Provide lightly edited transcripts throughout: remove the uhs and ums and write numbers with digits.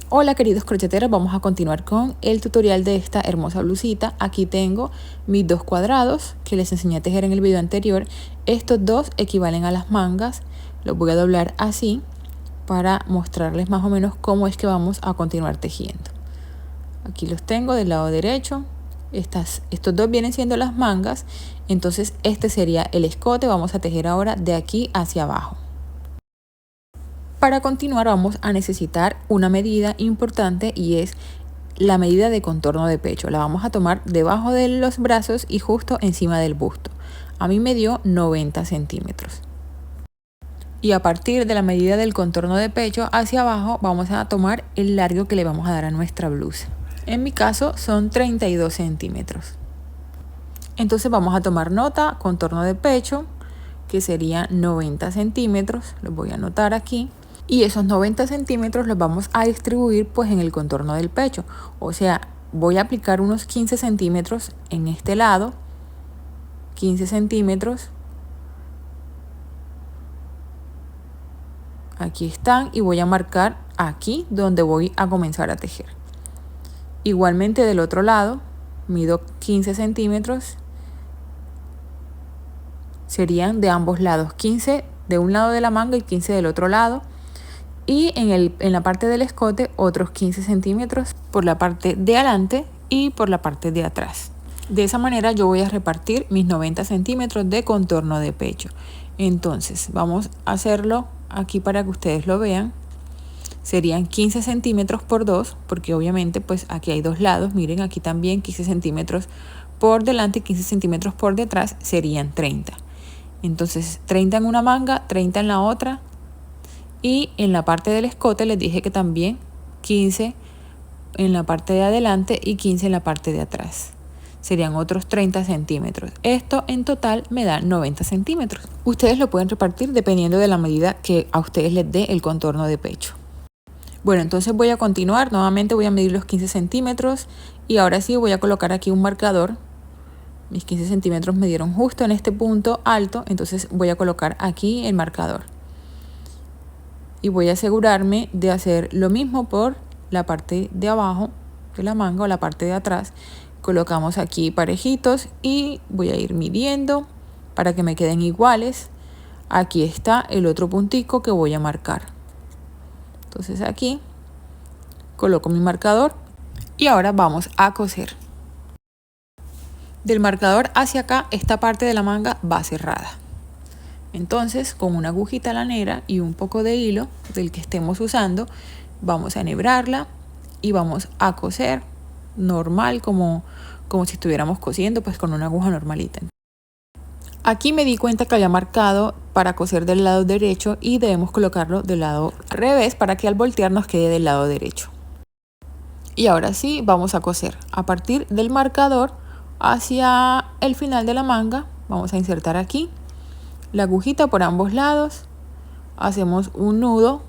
Hola queridos crocheteros, vamos a continuar con el tutorial de esta hermosa blusita. Aquí tengo mis dos cuadrados que les enseñé a tejer en el video anterior. Estos dos equivalen a las mangas. Los voy a doblar así para mostrarles más o menos cómo es que vamos a continuar tejiendo. Aquí los tengo del lado derecho. Estos dos vienen siendo las mangas. Entonces este sería el escote. Vamos a tejer ahora de aquí hacia abajo. Para continuar vamos a necesitar una medida importante y es la medida de contorno de pecho. La vamos a tomar debajo de los brazos y justo encima del busto. A mí me dio 90 centímetros. Y a partir de la medida del contorno de pecho hacia abajo vamos a tomar el largo que le vamos a dar a nuestra blusa. En mi caso son 32 centímetros. Entonces vamos a tomar nota, contorno de pecho, que sería 90 centímetros. Los voy a anotar aquí. Y esos 90 centímetros los vamos a distribuir pues en el contorno del pecho. O sea, voy a aplicar unos 15 centímetros en este lado. 15 centímetros. Aquí están y voy a marcar aquí donde voy a comenzar a tejer. Igualmente del otro lado, mido 15 centímetros. Serían de ambos lados, 15 de un lado de la manga y 15 del otro lado. Y en la parte del escote otros 15 centímetros por la parte de adelante y por la parte de atrás. De esa manera yo voy a repartir mis 90 centímetros de contorno de pecho. Entonces vamos a hacerlo aquí para que ustedes lo vean. Serían 15 centímetros por 2, porque obviamente pues aquí hay dos lados. Miren, aquí también 15 centímetros por delante y 15 centímetros por detrás serían 30. Entonces 30 en una manga, 30 en la otra. Y en la parte del escote les dije que también 15 en la parte de adelante y 15 en la parte de atrás. Serían otros 30 centímetros. Esto en total me da 90 centímetros. Ustedes lo pueden repartir dependiendo de la medida que a ustedes les dé el contorno de pecho. Bueno, entonces voy a continuar. Nuevamente voy a medir los 15 centímetros. Y ahora sí voy a colocar aquí un marcador. Mis 15 centímetros me dieron justo en este punto alto. Entonces voy a colocar aquí el marcador. Y voy a asegurarme de hacer lo mismo por la parte de abajo de la manga o la parte de atrás. Colocamos aquí parejitos y voy a ir midiendo para que me queden iguales. Aquí está el otro puntico que voy a marcar. Entonces aquí coloco mi marcador y ahora vamos a coser. Del marcador hacia acá esta parte de la manga va cerrada. Entonces con una agujita lanera y un poco de hilo del que estemos usando vamos a enhebrarla y vamos a coser normal como si estuviéramos cosiendo pues con una aguja normalita. Aquí me di cuenta que había marcado para coser del lado derecho y debemos colocarlo del lado revés para que al voltear nos quede del lado derecho. Y ahora sí vamos a coser a partir del marcador hacia el final de la manga. Vamos a insertar aquí la agujita por ambos lados, hacemos un nudo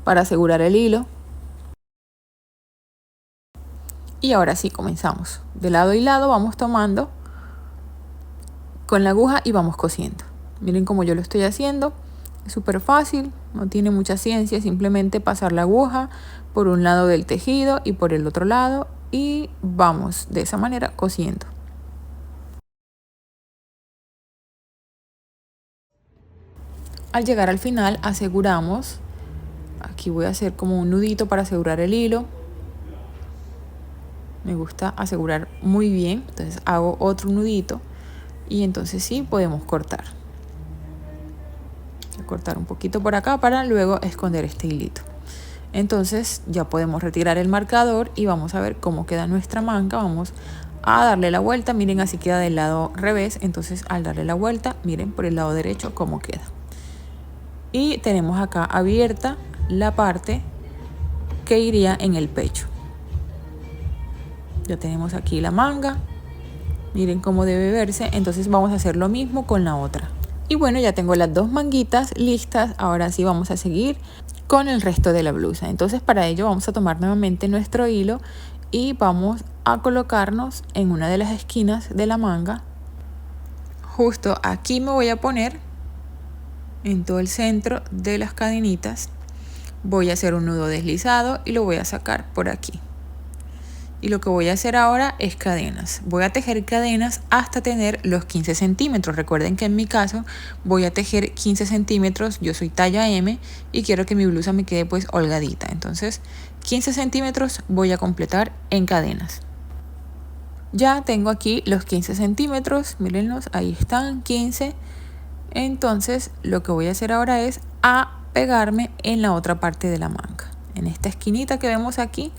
para asegurar el hilo y ahora sí comenzamos. De lado y lado vamos tomando con la aguja y vamos cosiendo. Miren cómo yo lo estoy haciendo, es súper fácil, no tiene mucha ciencia, simplemente pasar la aguja por un lado del tejido y por el otro lado y vamos de esa manera cosiendo. Al llegar al final aseguramos, aquí voy a hacer como un nudito para asegurar el hilo. Me gusta asegurar muy bien, entonces hago otro nudito y entonces sí podemos cortar. Voy a cortar un poquito por acá para luego esconder este hilito. Entonces ya podemos retirar el marcador y vamos a ver cómo queda nuestra manga. Vamos a darle la vuelta, miren así queda del lado revés, entonces al darle la vuelta miren por el lado derecho cómo queda. Y tenemos acá abierta la parte que iría en el pecho. Ya tenemos aquí la manga, miren cómo debe verse, entonces vamos a hacer lo mismo con la otra. Y bueno, ya tengo las dos manguitas listas, ahora sí vamos a seguir con el resto de la blusa. Entonces para ello vamos a tomar nuevamente nuestro hilo y vamos a colocarnos en una de las esquinas de la manga. Justo aquí me voy a poner en todo el centro de las cadenitas voy a hacer un nudo deslizado y lo voy a sacar por aquí. Y lo que voy a hacer ahora es cadenas. Voy a tejer cadenas hasta tener los 15 centímetros. Recuerden que en mi caso voy a tejer 15 centímetros. Yo soy talla M y quiero que mi blusa me quede pues holgadita. Entonces 15 centímetros voy a completar en cadenas. Ya tengo aquí los 15 centímetros. Mírenlos, ahí están 15. Entonces lo que voy a hacer ahora es pegarme en la otra parte de la manga. En esta esquinita que vemos aquí.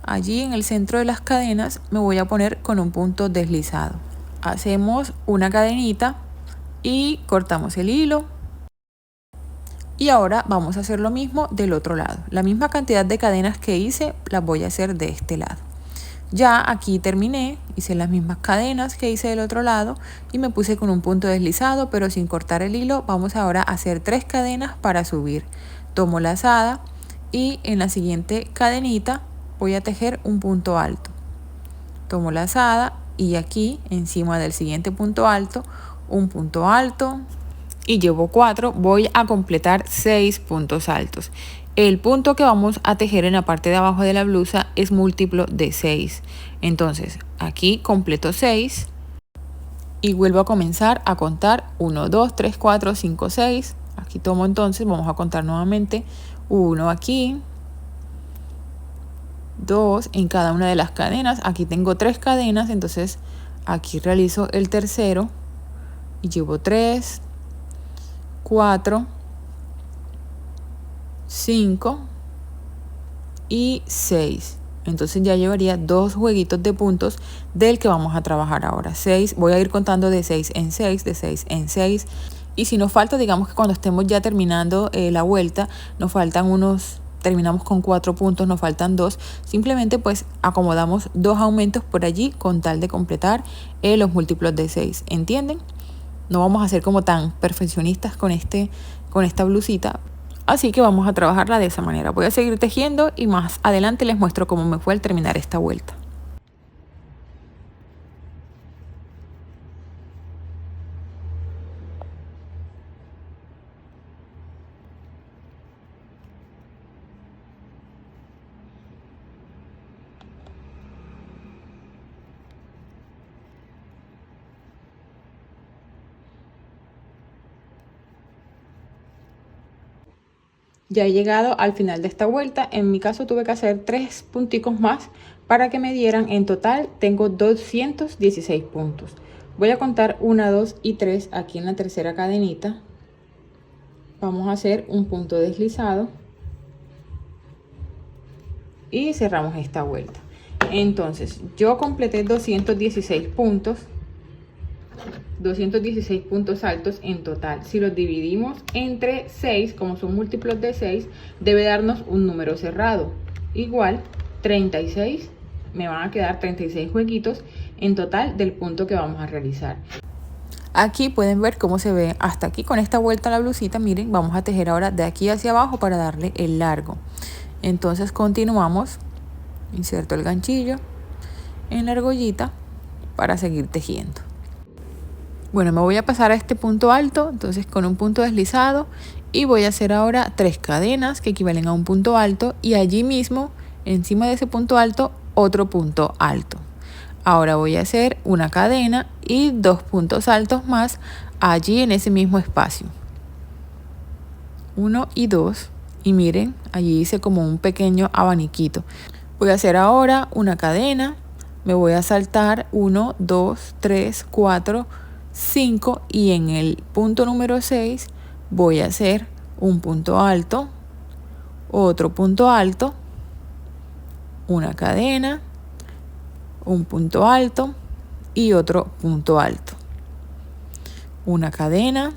Allí en el centro de las cadenas me voy a poner con un punto deslizado. Hacemos una cadenita y cortamos el hilo. Y ahora vamos a hacer lo mismo del otro lado. La misma cantidad de cadenas que hice las voy a hacer de este lado. Ya aquí terminé, hice las mismas cadenas que hice del otro lado y me puse con un punto deslizado pero sin cortar el hilo. Vamos ahora a hacer 3 cadenas para subir. Tomo lazada y en la siguiente cadenita voy a tejer un punto alto. Tomo lazada y aquí encima del siguiente punto alto, un punto alto y llevo 4. Voy a completar 6 puntos altos. El punto que vamos a tejer en la parte de abajo de la blusa es múltiplo de 6. Entonces aquí completo 6 y vuelvo a comenzar a contar 1, 2, 3, 4, 5, 6. Aquí tomo entonces, vamos a contar nuevamente 1 aquí. 2 en cada una de las cadenas. Aquí tengo 3 cadenas, entonces aquí realizo el tercero y llevo 3, 4, 5 y 6. Entonces ya llevaría 2 jueguitos de puntos del que vamos a trabajar ahora. 6, voy a ir contando de 6 en 6, de 6 en 6. Y si nos falta, digamos que cuando estemos ya terminando la vuelta, nos faltan terminamos con 4 puntos, nos faltan 2. Simplemente pues acomodamos 2 aumentos por allí con tal de completar los múltiplos de 6. ¿Entienden? No vamos a ser como tan perfeccionistas con esta blusita. Así que vamos a trabajarla de esa manera. Voy a seguir tejiendo y más adelante les muestro cómo me fue al terminar esta vuelta. Ya he llegado al final de esta vuelta. En mi caso tuve que hacer 3 punticos más para que me dieran. En total tengo 216 puntos. Voy a contar 1, 2 y 3 aquí en la tercera cadenita. Vamos a hacer un punto deslizado y cerramos esta vuelta. Entonces yo completé 216 puntos. 216 puntos altos en total. Si los dividimos entre 6, como son múltiplos de 6, debe darnos un número cerrado. Igual 36, me van a quedar 36 jueguitos en total del punto que vamos a realizar. Aquí pueden ver cómo se ve hasta aquí con esta vuelta a la blusita. Miren, vamos a tejer ahora de aquí hacia abajo para darle el largo. Entonces continuamos, inserto el ganchillo en la argollita para seguir tejiendo. Bueno, me voy a pasar a este punto alto, entonces con un punto deslizado, y voy a hacer ahora 3 cadenas que equivalen a un punto alto y allí mismo, encima de ese punto alto, otro punto alto. Ahora voy a hacer una cadena y 2 puntos altos más allí en ese mismo espacio. 1 y 2, y miren, allí hice como un pequeño abaniquito. Voy a hacer ahora una cadena, me voy a saltar 1, 2, 3, 4, 5 y en el punto número 6 voy a hacer un punto alto, otro punto alto, una cadena, un punto alto y otro punto alto, una cadena,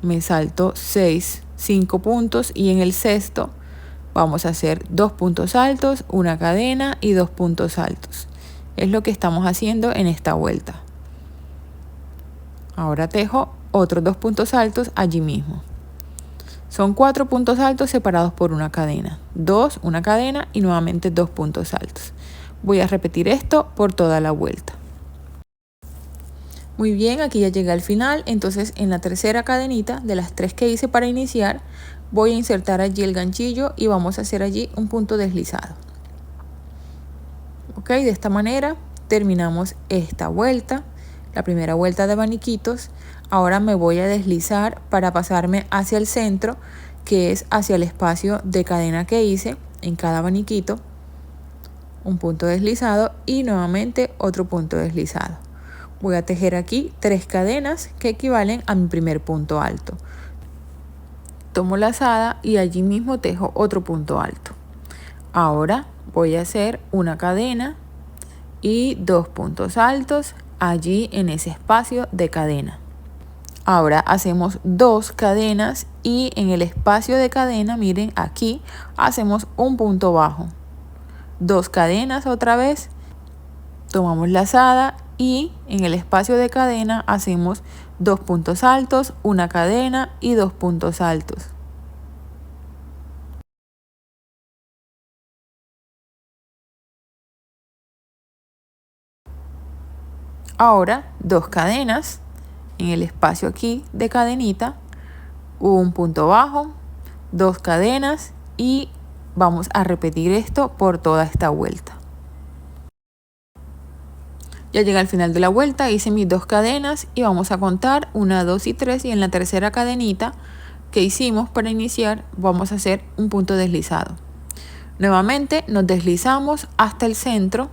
me salto 5 puntos y en el sexto vamos a hacer 2 puntos altos, una cadena y 2 puntos altos. Es lo que estamos haciendo en esta vuelta. Ahora tejo otros 2 puntos altos allí mismo. Son 4 puntos altos separados por una cadena. 2, una cadena y nuevamente 2 puntos altos. Voy a repetir esto por toda la vuelta. Muy bien, aquí ya llegué al final. Entonces en la tercera cadenita de las 3 que hice para iniciar, voy a insertar allí el ganchillo y vamos a hacer allí un punto deslizado. Ok, de esta manera terminamos esta vuelta, la primera vuelta de abaniquitos. Ahora me voy a deslizar para pasarme hacia el centro, que es hacia el espacio de cadena que hice en cada abaniquito. Un punto deslizado y nuevamente otro punto deslizado. Voy a tejer aquí 3 cadenas que equivalen a mi primer punto alto. Tomo lazada y allí mismo tejo otro punto alto. Ahora voy a hacer una cadena y 2 puntos altos allí en ese espacio de cadena. Ahora hacemos 2 cadenas y en el espacio de cadena, miren aquí, hacemos un punto bajo. 2 cadenas otra vez, tomamos lazada y en el espacio de cadena hacemos 2 puntos altos, una cadena y 2 puntos altos. Ahora 2 cadenas en el espacio aquí de cadenita, un punto bajo, 2 cadenas y vamos a repetir esto por toda esta vuelta. Ya llegué al final de la vuelta, hice mis 2 cadenas y vamos a contar 1, 2 y 3 y en la tercera cadenita que hicimos para iniciar vamos a hacer un punto deslizado. Nuevamente nos deslizamos hasta el centro,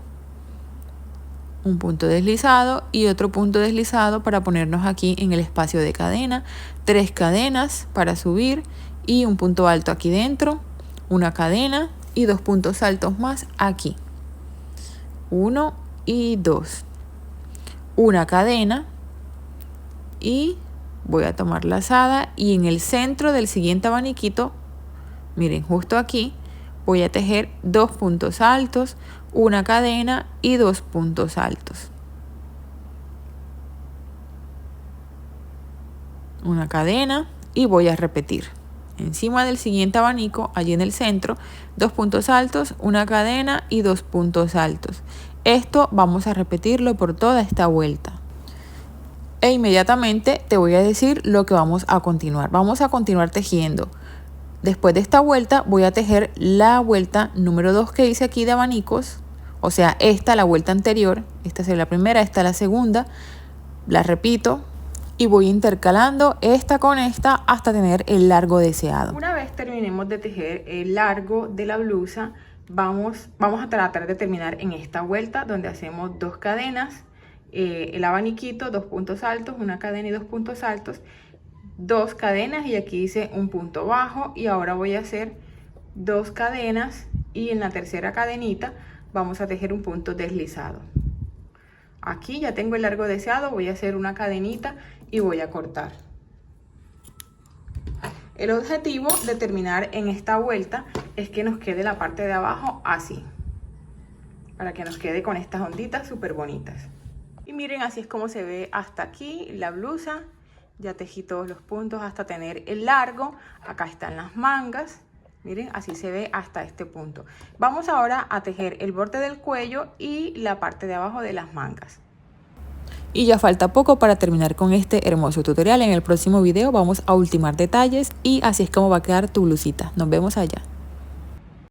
un punto deslizado y otro punto deslizado para ponernos aquí en el espacio de cadena, 3 cadenas para subir y un punto alto aquí dentro, una cadena y 2 puntos altos más aquí, 1 y 2, una cadena y voy a tomar lazada y en el centro del siguiente abaniquito, miren justo aquí, voy a tejer 2 puntos altos, una cadena y 2 puntos altos. Una cadena y voy a repetir. Encima del siguiente abanico, allí en el centro, 2 puntos altos, una cadena y 2 puntos altos. Esto vamos a repetirlo por toda esta vuelta. E inmediatamente te voy a decir lo que vamos a continuar. Vamos a continuar tejiendo. Después de esta vuelta voy a tejer la vuelta número 2 que hice aquí de abanicos. O sea, esta la vuelta anterior. Esta es la primera, esta la segunda. La repito y voy intercalando esta con esta hasta tener el largo deseado. Una vez terminemos de tejer el largo de la blusa, vamos a tratar de terminar en esta vuelta donde hacemos 2 cadenas, el abaniquito, 2 puntos altos, una cadena y 2 puntos altos, 2 cadenas y aquí hice un punto bajo y ahora voy a hacer 2 cadenas y en la tercera cadenita vamos a tejer un punto deslizado. Aquí ya tengo el largo deseado, voy a hacer una cadenita y voy a cortar. El objetivo de terminar en esta vuelta es que nos quede la parte de abajo así, para que nos quede con estas onditas súper bonitas. Y miren, así es como se ve hasta aquí la blusa. Ya tejí todos los puntos hasta tener el largo. Acá están las mangas. Miren, así se ve hasta este punto. Vamos ahora a tejer el borde del cuello y la parte de abajo de las mangas. Y ya falta poco para terminar con este hermoso tutorial. En el próximo video vamos a ultimar detalles y así es como va a quedar tu blusita. Nos vemos allá.